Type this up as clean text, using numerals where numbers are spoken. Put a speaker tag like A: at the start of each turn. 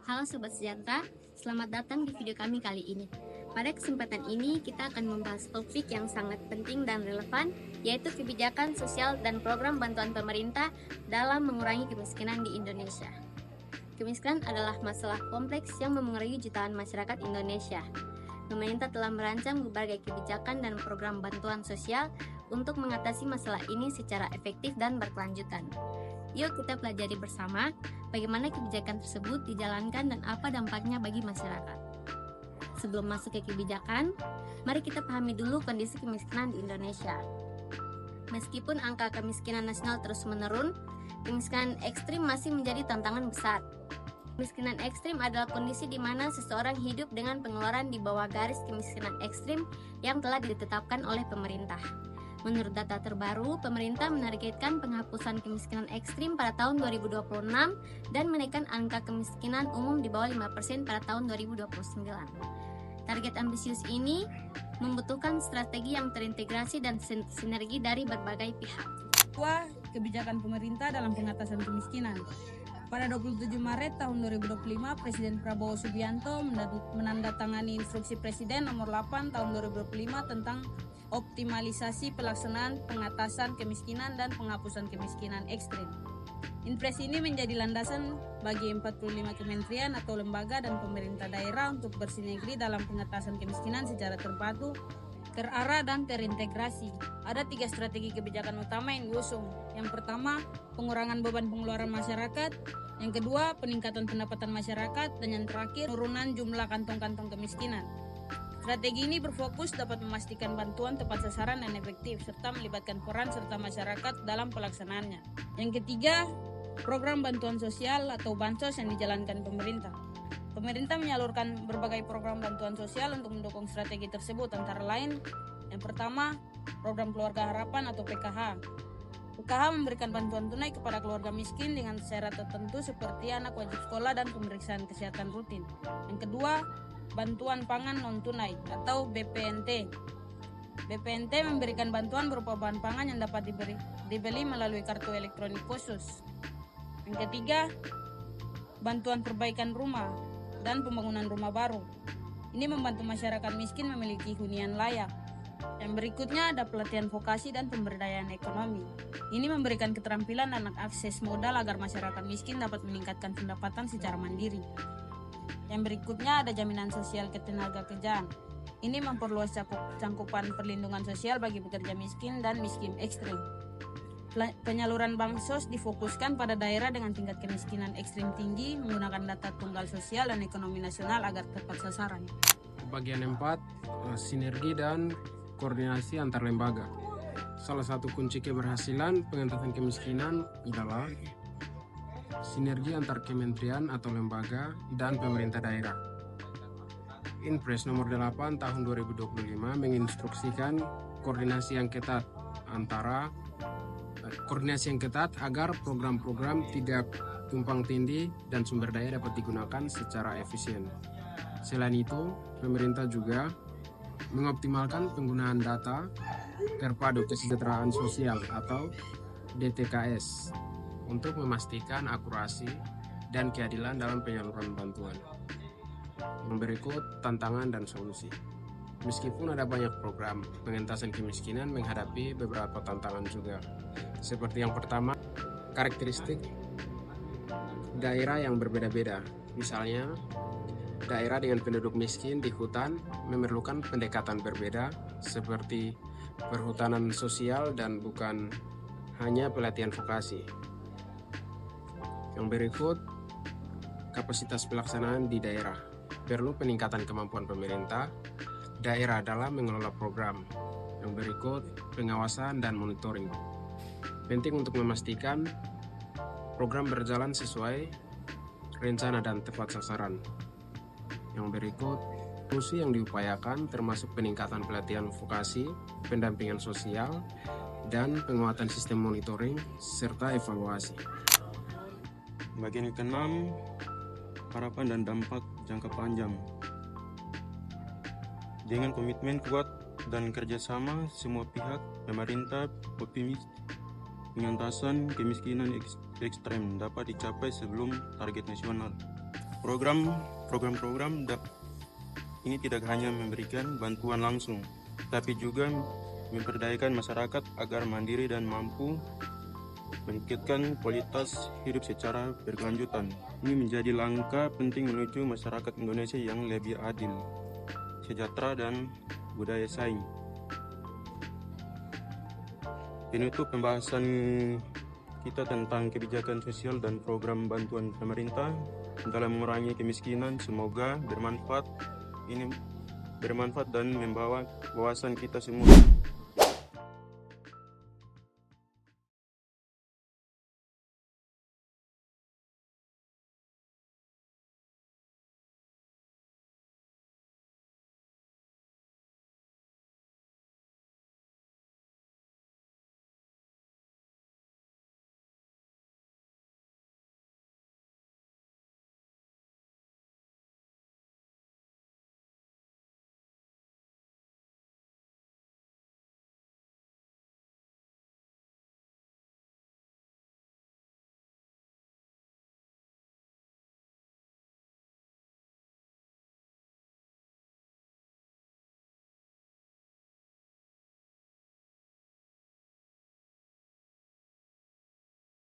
A: Halo Sobat Sejahtera, selamat datang di video kami kali ini. Pada kesempatan ini kita akan membahas topik yang sangat penting dan relevan, yaitu kebijakan sosial dan program bantuan pemerintah dalam mengurangi kemiskinan di Indonesia. Kemiskinan adalah masalah kompleks yang memengaruhi jutaan masyarakat Indonesia. Pemerintah telah merancang berbagai kebijakan dan program bantuan sosial untuk mengatasi masalah ini secara efektif dan berkelanjutan. Yuk kita pelajari bersama bagaimana kebijakan tersebut dijalankan dan apa dampaknya bagi masyarakat. Sebelum masuk ke kebijakan, mari kita pahami dulu kondisi kemiskinan di Indonesia. Meskipun angka kemiskinan nasional terus menurun, kemiskinan ekstrim masih menjadi tantangan besar. Kemiskinan ekstrim adalah kondisi di mana seseorang hidup dengan pengeluaran di bawah garis kemiskinan ekstrim yang telah ditetapkan oleh pemerintah. Menurut data terbaru, pemerintah menargetkan penghapusan kemiskinan ekstrim pada tahun 2026 dan menaikkan angka kemiskinan umum di bawah 5% pada tahun 2029. Target ambisius ini membutuhkan strategi yang terintegrasi dan sinergi dari berbagai pihak.
B: Kebijakan pemerintah dalam pengatasan kemiskinan. Pada 27 Maret tahun 2025, Presiden Prabowo Subianto menandatangani Instruksi Presiden nomor 8 tahun 2025 tentang optimalisasi pelaksanaan pengatasan kemiskinan dan penghapusan kemiskinan ekstrim. Inpres ini menjadi landasan bagi 45 kementerian atau lembaga dan pemerintah daerah untuk bersinergi dalam pengatasan kemiskinan secara terpadu, terarah, dan terintegrasi. Ada 3 strategi kebijakan utama yang diusung. Yang pertama, pengurangan beban pengeluaran masyarakat. Yang kedua, peningkatan pendapatan masyarakat. Dan yang terakhir, penurunan jumlah kantong-kantong kemiskinan. Strategi ini berfokus dapat memastikan bantuan tepat sasaran dan efektif, serta melibatkan peran serta masyarakat dalam pelaksanaannya. Yang ketiga, program bantuan sosial atau bansos yang dijalankan pemerintah. Pemerintah menyalurkan berbagai program bantuan sosial untuk mendukung strategi tersebut, antara lain, yang pertama, program Keluarga Harapan atau PKH. PKH memberikan bantuan tunai kepada keluarga miskin dengan syarat tertentu seperti anak wajib sekolah dan pemeriksaan kesehatan rutin. Yang kedua, bantuan pangan non-tunai atau BPNT. BPNT memberikan bantuan berupa bahan pangan yang dapat dibeli melalui kartu elektronik khusus. Yang ketiga, bantuan perbaikan rumah dan pembangunan rumah baru. Ini membantu masyarakat miskin memiliki hunian layak. Yang berikutnya ada pelatihan vokasi dan pemberdayaan ekonomi. Ini memberikan keterampilan dan akses modal agar masyarakat miskin dapat meningkatkan pendapatan secara mandiri. Yang berikutnya ada jaminan sosial ketenagakerjaan. Ini memperluas cakupan perlindungan sosial bagi pekerja miskin dan miskin ekstrim. Penyaluran bansos difokuskan pada daerah dengan tingkat kemiskinan ekstrim tinggi menggunakan data tunggal sosial dan ekonomi nasional agar tepat sasaran.
C: Bagian 4, sinergi dan koordinasi antar lembaga. Salah satu kunci keberhasilan pengentasan kemiskinan adalah sinergi antar kementerian atau lembaga dan pemerintah daerah. Inpres nomor 8 tahun 2025 menginstruksikan koordinasi yang ketat agar program-program tidak tumpang tindih dan sumber daya dapat digunakan secara efisien. Selain itu, pemerintah juga mengoptimalkan penggunaan data terpadu kesejahteraan sosial atau DTKS untuk memastikan akurasi dan keadilan dalam penyaluran bantuan. Yang berikut tantangan dan solusi. Meskipun ada banyak program, pengentasan kemiskinan menghadapi beberapa tantangan juga. Seperti yang pertama, karakteristik daerah yang berbeda-beda. Misalnya, daerah dengan penduduk miskin di hutan memerlukan pendekatan berbeda seperti perhutanan sosial dan bukan hanya pelatihan vokasi. Yang berikut, kapasitas pelaksanaan di daerah. Perlu peningkatan kemampuan pemerintah daerah dalam mengelola program. Yang berikut, pengawasan dan monitoring. Penting untuk memastikan program berjalan sesuai rencana dan tepat sasaran. Yang berikut, solusi yang diupayakan termasuk peningkatan pelatihan vokasi, pendampingan sosial, dan penguatan sistem monitoring serta evaluasi.
D: Bagian ke-6, harapan dan dampak jangka panjang. Dengan komitmen kuat dan kerjasama semua pihak, pemerintah optimis pengentasan kemiskinan ekstrem dapat dicapai sebelum target nasional. Program-program ini tidak hanya memberikan bantuan langsung, tapi juga memperdayakan masyarakat agar mandiri dan mampu meningkatkan kualitas hidup secara berkelanjutan. Ini menjadi langkah penting menuju masyarakat Indonesia yang lebih adil, sejahtera, dan budaya saing. Penutup pembahasan kita tentang kebijakan sosial dan program bantuan pemerintah dalam mengurangi kemiskinan. Semoga bermanfaat dan membawa wawasan kita semua.